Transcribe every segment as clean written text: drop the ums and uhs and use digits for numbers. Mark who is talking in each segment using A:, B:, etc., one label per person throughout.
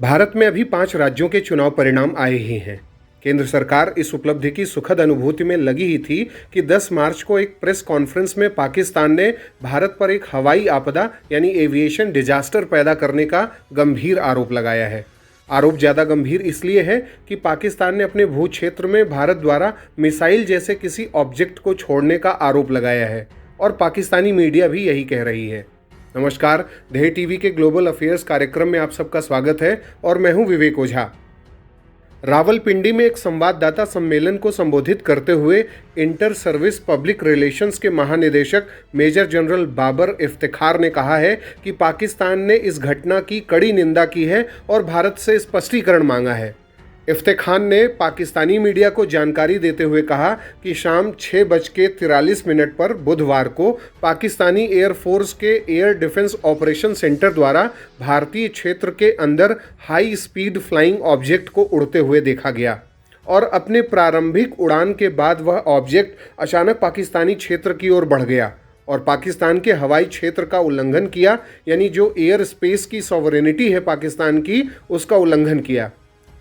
A: भारत में अभी 5 राज्यों के चुनाव परिणाम आए ही हैं। केंद्र सरकार इस उपलब्धि की सुखद अनुभूति में लगी ही थी कि 10 मार्च को एक प्रेस कॉन्फ्रेंस में पाकिस्तान ने भारत पर एक हवाई आपदा यानी एविएशन डिजास्टर पैदा करने का गंभीर आरोप लगाया है। आरोप ज़्यादा गंभीर इसलिए है कि पाकिस्तान ने अपने भू क्षेत्र में भारत द्वारा मिसाइल जैसे किसी ऑब्जेक्ट को छोड़ने का आरोप लगाया है और पाकिस्तानी मीडिया भी यही कह रही है। नमस्कार, ध्येय टीवी के ग्लोबल अफेयर्स कार्यक्रम में आप सबका स्वागत है और मैं हूं विवेक ओझा। रावलपिंडी में एक संवाददाता सम्मेलन को संबोधित करते हुए इंटर सर्विस पब्लिक रिलेशंस के महानिदेशक मेजर जनरल बाबर इफ्तिखार ने कहा है कि पाकिस्तान ने इस घटना की कड़ी निंदा की है और भारत से स्पष्टीकरण मांगा है। इफ्तिखार ने पाकिस्तानी मीडिया को जानकारी देते हुए कहा कि शाम 6:43 पर बुधवार को पाकिस्तानी एयरफोर्स के एयर डिफेंस ऑपरेशन सेंटर द्वारा भारतीय क्षेत्र के अंदर हाई स्पीड फ्लाइंग ऑब्जेक्ट को उड़ते हुए देखा गया और अपने प्रारंभिक उड़ान के बाद वह ऑब्जेक्ट अचानक पाकिस्तानी क्षेत्र की ओर बढ़ गया और पाकिस्तान के हवाई क्षेत्र का उल्लंघन किया, यानी जो एयर स्पेस की सॉवरेनिटी है पाकिस्तान की, उसका उल्लंघन किया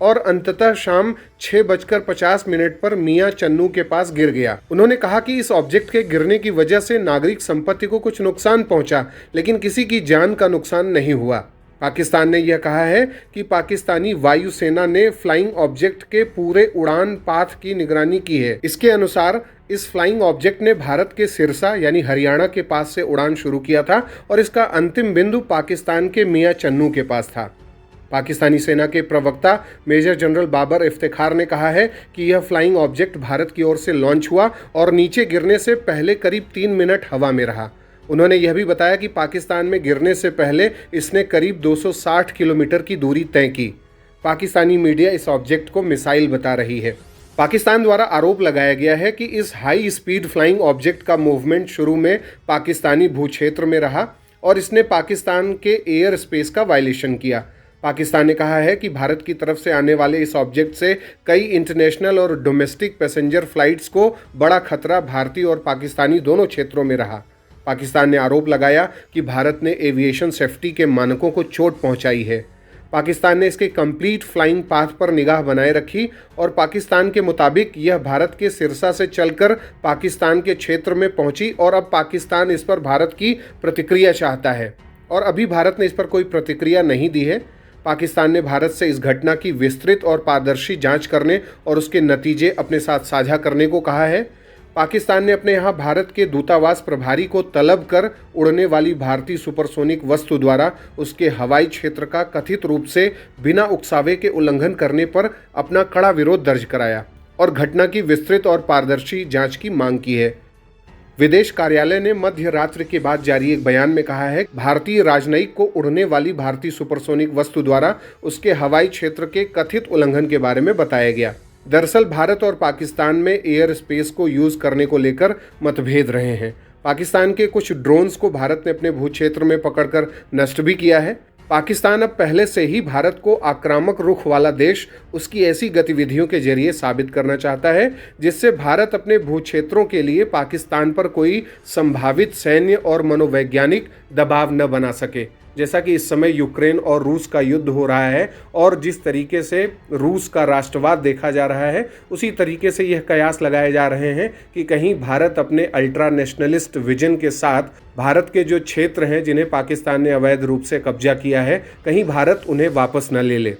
A: और अंततः शाम 6:50 पर मियां चन्नू के पास गिर गया। उन्होंने कहा कि इस ऑब्जेक्ट के गिरने की वजह से नागरिक संपत्ति को कुछ नुकसान पहुंचा, लेकिन किसी की जान का नुकसान नहीं हुआ। पाकिस्तान ने यह कहा है कि पाकिस्तानी वायुसेना ने फ्लाइंग ऑब्जेक्ट के पूरे उड़ान पाथ की निगरानी की है। इसके अनुसार इस फ्लाइंग ऑब्जेक्ट ने भारत के सिरसा यानी हरियाणा के पास से उड़ान शुरू किया था और इसका अंतिम बिंदु पाकिस्तान के मियां चन्नू के पास था। पाकिस्तानी सेना के प्रवक्ता मेजर जनरल बाबर इफ्तिखार ने कहा है कि यह फ्लाइंग ऑब्जेक्ट भारत की ओर से लॉन्च हुआ और नीचे गिरने से पहले करीब 3 मिनट हवा में रहा। उन्होंने यह भी बताया कि पाकिस्तान में गिरने से पहले इसने करीब 260 किलोमीटर की दूरी तय की। पाकिस्तानी मीडिया इस ऑब्जेक्ट को मिसाइल बता रही है। पाकिस्तान द्वारा आरोप लगाया गया है कि इस हाई स्पीड फ्लाइंग ऑब्जेक्ट का मूवमेंट शुरू में पाकिस्तानी भू क्षेत्र में रहा और इसने पाकिस्तान के एयर स्पेस का वायलेशन किया। पाकिस्तान ने कहा है कि भारत की तरफ से आने वाले इस ऑब्जेक्ट से कई इंटरनेशनल और डोमेस्टिक पैसेंजर फ्लाइट्स को बड़ा खतरा भारतीय और पाकिस्तानी दोनों क्षेत्रों में रहा। पाकिस्तान ने आरोप लगाया कि भारत ने एविएशन सेफ्टी के मानकों को चोट पहुंचाई है। पाकिस्तान ने इसके कंप्लीट फ्लाइंग पाथ पर निगाह बनाए रखी और पाकिस्तान के मुताबिक यह भारत के सिरसा से चलकर पाकिस्तान के क्षेत्र में पहुंची और अब पाकिस्तान इस पर भारत की प्रतिक्रिया चाहता है और अभी भारत ने इस पर कोई प्रतिक्रिया नहीं दी है। पाकिस्तान ने भारत से इस घटना की विस्तृत और पारदर्शी जांच करने और उसके नतीजे अपने साथ साझा करने को कहा है। पाकिस्तान ने अपने यहाँ भारत के दूतावास प्रभारी को तलब कर उड़ने वाली भारतीय सुपरसोनिक वस्तु द्वारा उसके हवाई क्षेत्र का कथित रूप से बिना उकसावे के उल्लंघन करने पर अपना कड़ा विरोध दर्ज कराया और घटना की विस्तृत और पारदर्शी जाँच की मांग की है। विदेश कार्यालय ने मध्य रात्रि के बाद जारी एक बयान में कहा है, भारतीय राजनयिक को उड़ने वाली भारतीय सुपरसोनिक वस्तु द्वारा उसके हवाई क्षेत्र के कथित उल्लंघन के बारे में बताया गया। दरअसल भारत और पाकिस्तान में एयर स्पेस को यूज करने को लेकर मतभेद रहे हैं। पाकिस्तान के कुछ ड्रोन्स को भारत ने अपने भू क्षेत्र में पकड़कर नष्ट भी किया है। पाकिस्तान अब पहले से ही भारत को आक्रामक रुख वाला देश उसकी ऐसी गतिविधियों के जरिए साबित करना चाहता है जिससे भारत अपने भू क्षेत्रों के लिए पाकिस्तान पर कोई संभावित सैन्य और मनोवैज्ञानिक दबाव न बना सके। जैसा कि इस समय यूक्रेन और रूस का युद्ध हो रहा है और जिस तरीके से रूस का राष्ट्रवाद देखा जा रहा है, उसी तरीके से यह कयास लगाए जा रहे हैं कि कहीं भारत अपने अल्ट्रा नेशनलिस्ट विजन के साथ भारत के जो क्षेत्र हैं जिन्हें पाकिस्तान ने अवैध रूप से कब्जा किया है, कहीं भारत उन्हें वापस न ले ले।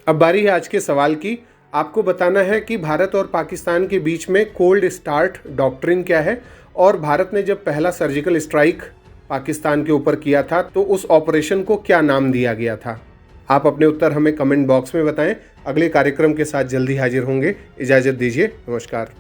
A: अब बारी है आज के सवाल की। आपको बताना है कि भारत और पाकिस्तान के बीच में कोल्ड स्टार्ट डॉक्ट्रिन क्या है और भारत ने जब पहला सर्जिकल स्ट्राइक पाकिस्तान के ऊपर किया था तो उस ऑपरेशन को क्या नाम दिया गया था। आप अपने उत्तर हमें कमेंट बॉक्स में बताएं। अगले कार्यक्रम के साथ जल्दी हाजिर होंगे। इजाज़त दीजिए। नमस्कार।